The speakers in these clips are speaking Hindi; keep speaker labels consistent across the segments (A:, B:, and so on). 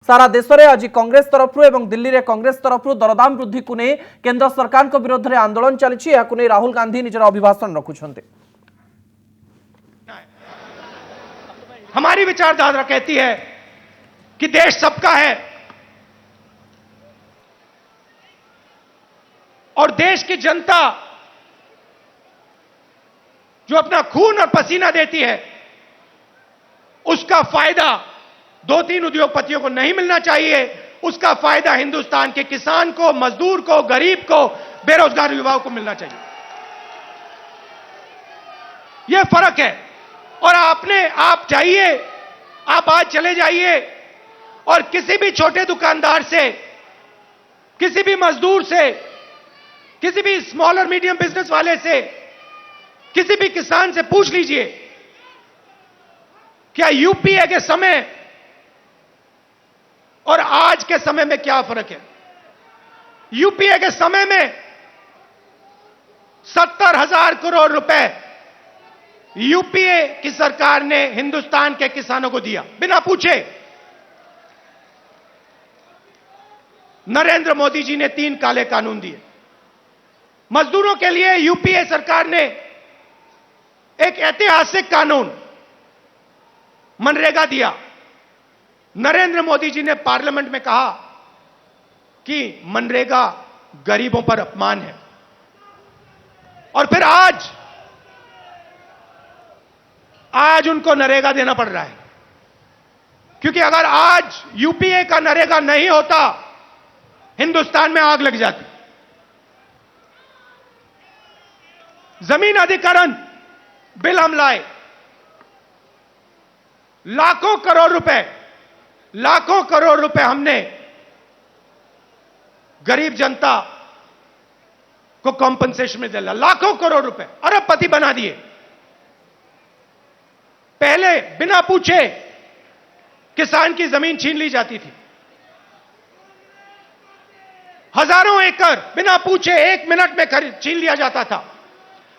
A: सारा देश में आज कांग्रेस तरफ एवं दिल्ली में कांग्रेस तरफ दरदाम वृद्धि को नहीं केंद्र सरकार को विरोध में आंदोलन चली राहुल गांधी निजर अभिभाषण रखुंट।
B: हमारी विचारधारा कहती है कि देश सबका है और देश की जनता जो अपना खून और पसीना देती है उसका फायदा 2-3 उद्योगपतियों को नहीं मिलना चाहिए। उसका फायदा हिंदुस्तान के किसान को, मजदूर को, गरीब को, बेरोजगार युवाओं को मिलना चाहिए। यह फर्क है। और आप जाइए, आप आज चले जाइए और किसी भी छोटे दुकानदार से, किसी भी मजदूर से, किसी भी स्मॉल और मीडियम बिजनेस वाले से, किसी भी किसान से पूछ लीजिए क्या यूपीए के समय और आज के समय में क्या फर्क है। यूपीए के समय में 70,000 करोड़ रुपए यूपीए की सरकार ने हिंदुस्तान के किसानों को दिया बिना पूछे। नरेंद्र मोदी जी ने 3 काले कानून दिए। मजदूरों के लिए यूपीए सरकार ने एक ऐतिहासिक कानून मनरेगा दिया। नरेंद्र मोदी जी ने पार्लियामेंट में कहा कि मनरेगा गरीबों पर अपमान है। और फिर आज उनको नरेगा देना पड़ रहा है, क्योंकि अगर आज यूपीए का नरेगा नहीं होता हिंदुस्तान में आग लग जाती। जमीन अधिग्रहण बिल हम लाए, लाखों करोड़ रुपए हमने गरीब जनता को कॉम्पनसेशन में दिला। लाखों करोड़ रुपए, अरबपति बना दिए। पहले बिना पूछे किसान की जमीन छीन ली जाती थी। हजारों एकड़ बिना पूछे 1 मिनट में छीन लिया जाता था।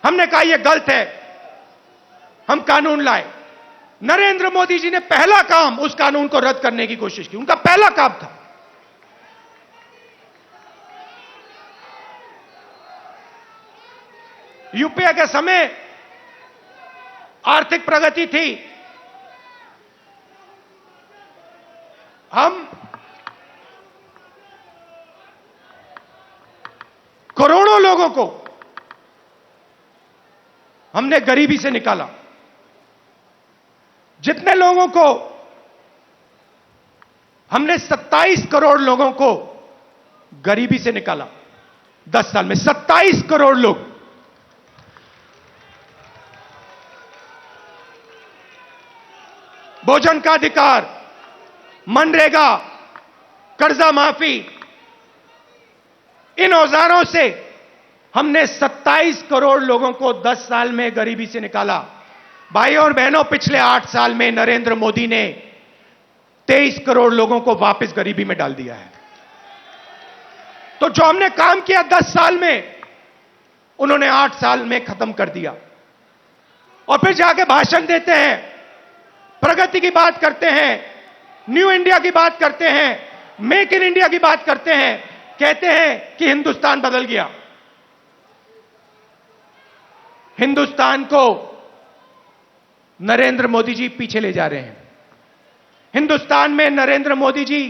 B: हमने कहा यह गलत है, हम कानून लाए। नरेंद्र मोदी जी ने पहला काम उस कानून को रद्द करने की कोशिश की। उनका पहला काम था। यूपीए के समय आर्थिक प्रगति थी। हम करोड़ों लोगों को हमने गरीबी से निकाला। जितने लोगों को हमने 27 करोड़ लोगों को गरीबी से निकाला 10 साल में। 27 करोड़ लोग। भोजन का अधिकार, मनरेगा, कर्जा माफी, इन औजारों से हमने 27 करोड़ लोगों को 10 साल में गरीबी से निकाला। भाइयों और बहनों, पिछले 8 साल में नरेंद्र मोदी ने 23 करोड़ लोगों को वापस गरीबी में डाल दिया है। तो जो हमने काम किया 10 साल में, उन्होंने 8 साल में खत्म कर दिया। और फिर जाके भाषण देते हैं, प्रगति की बात करते हैं, न्यू इंडिया की बात करते हैं, मेक इन इंडिया की बात करते हैं, कहते हैं कि हिंदुस्तान बदल गया। हिंदुस्तान को नरेंद्र मोदी जी पीछे ले जा रहे हैं। हिंदुस्तान में नरेंद्र मोदी जी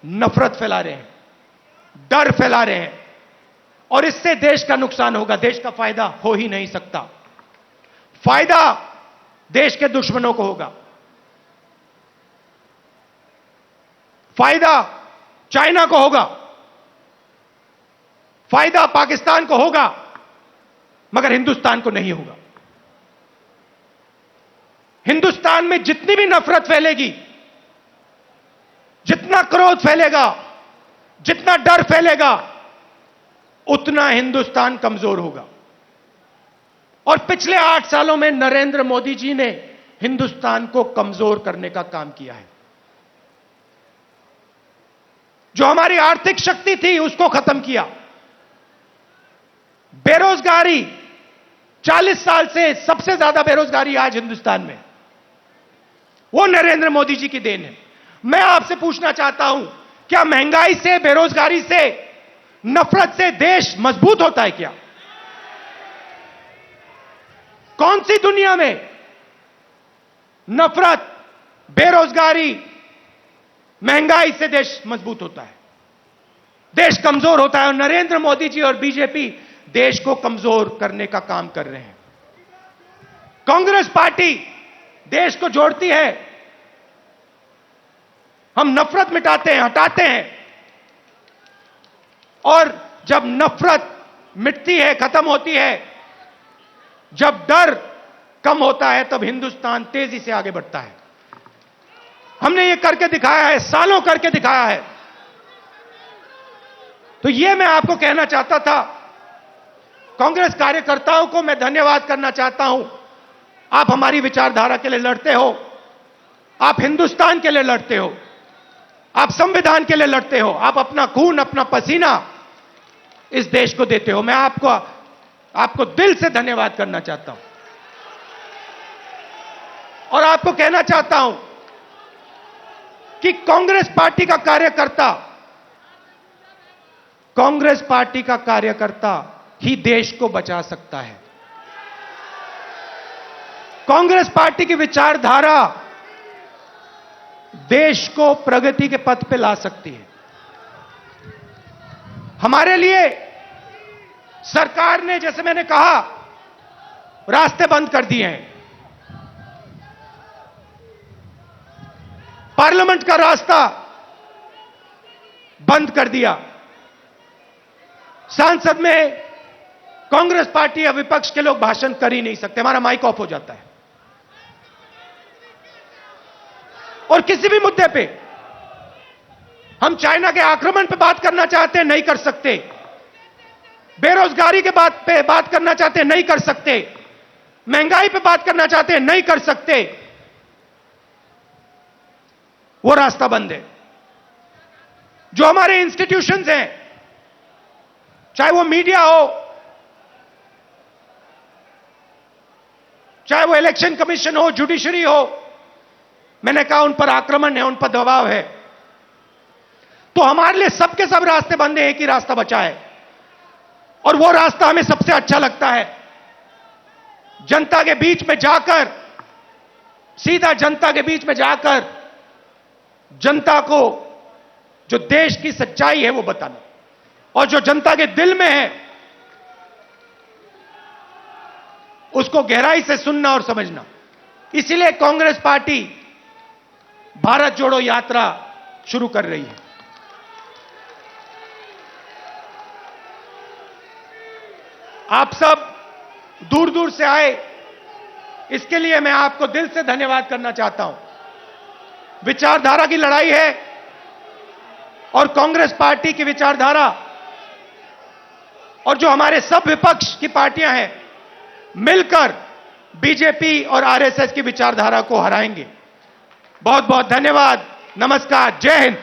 B: नफरत फैला रहे हैं, डर फैला रहे हैं, और इससे देश का नुकसान होगा। देश का फायदा हो ही नहीं सकता। फायदा देश के दुश्मनों को होगा। फायदा चाइना को होगा, फायदा पाकिस्तान को होगा, मगर हिंदुस्तान को नहीं होगा। हिंदुस्तान में जितनी भी नफरत फैलेगी, जितना क्रोध फैलेगा, जितना डर फैलेगा, उतना हिंदुस्तान कमजोर होगा। और पिछले 8 सालों में नरेंद्र मोदी जी ने हिंदुस्तान को कमजोर करने का काम किया है। जो हमारी आर्थिक शक्ति थी उसको खत्म किया। बेरोजगारी, 40 साल से सबसे ज्यादा बेरोजगारी आज हिंदुस्तान में, वो नरेंद्र मोदी जी की देन है। मैं आपसे पूछना चाहता हूं, क्या महंगाई से, बेरोजगारी से, नफरत से देश मजबूत होता है क्या? कौन सी दुनिया में नफरत, बेरोजगारी, महंगाई से देश मजबूत होता है? देश कमजोर होता है और नरेंद्र मोदी जी और बीजेपी देश को कमजोर करने का काम कर रहे हैं। कांग्रेस पार्टी देश को जोड़ती है। हम नफरत मिटाते हैं, हटाते हैं, और जब नफरत मिटती है, खत्म होती है, जब डर कम होता है, तब हिंदुस्तान तेजी से आगे बढ़ता है। हमने ये करके दिखाया है, सालों करके दिखाया है। तो ये मैं आपको कहना चाहता था। कांग्रेस कार्यकर्ताओं को मैं धन्यवाद करना चाहता हूं। आप हमारी विचारधारा के लिए लड़ते हो, आप हिंदुस्तान के लिए लड़ते हो, आप संविधान के लिए लड़ते हो, आप अपना खून, अपना पसीना इस देश को देते हो। मैं आपको दिल से धन्यवाद करना चाहता हूं और आपको कहना चाहता हूं कि कांग्रेस पार्टी का ही देश को बचा सकता है। कांग्रेस पार्टी की विचारधारा देश को प्रगति के पथ पे ला सकती है। हमारे लिए सरकार ने, जैसे मैंने कहा, रास्ते बंद कर दिए हैं। पार्लियामेंट का रास्ता बंद कर दिया। संसद में कांग्रेस पार्टी या विपक्ष के लोग भाषण कर ही नहीं सकते, हमारा माइक ऑफ हो जाता है। और किसी भी मुद्दे पे हम चाइना के आक्रमण पे बात करना चाहते हैं, नहीं कर सकते। बेरोजगारी के बात पे बात करना चाहते हैं, नहीं कर सकते। महंगाई पे बात करना चाहते हैं, नहीं कर सकते। वो रास्ता बंद है। जो हमारे इंस्टीट्यूशंस हैं, चाहे वो मीडिया हो, चाहे वो इलेक्शन कमीशन हो, जुडिशरी हो, मैंने कहा उन पर आक्रमण है, उन पर दबाव है। तो हमारे लिए सबके सब रास्ते बंद हैं, एक ही रास्ता बचा है, और वो रास्ता हमें सबसे अच्छा लगता है। जनता के बीच में जाकर, सीधा जनता के बीच में जाकर, जनता को जो देश की सच्चाई है वो बताना, और जो जनता के दिल में है उसको गहराई से सुनना और समझना। इसीलिए कांग्रेस पार्टी भारत जोड़ो यात्रा शुरू कर रही है। आप सब दूर दूर से आए, इसके लिए मैं आपको दिल से धन्यवाद करना चाहता हूं। विचारधारा की लड़ाई है, और कांग्रेस पार्टी की विचारधारा और जो हमारे सब विपक्ष की पार्टियां हैं मिलकर बीजेपी और आरएसएस की विचारधारा को हराएंगे। बहुत बहुत धन्यवाद। नमस्कार। जय हिंद।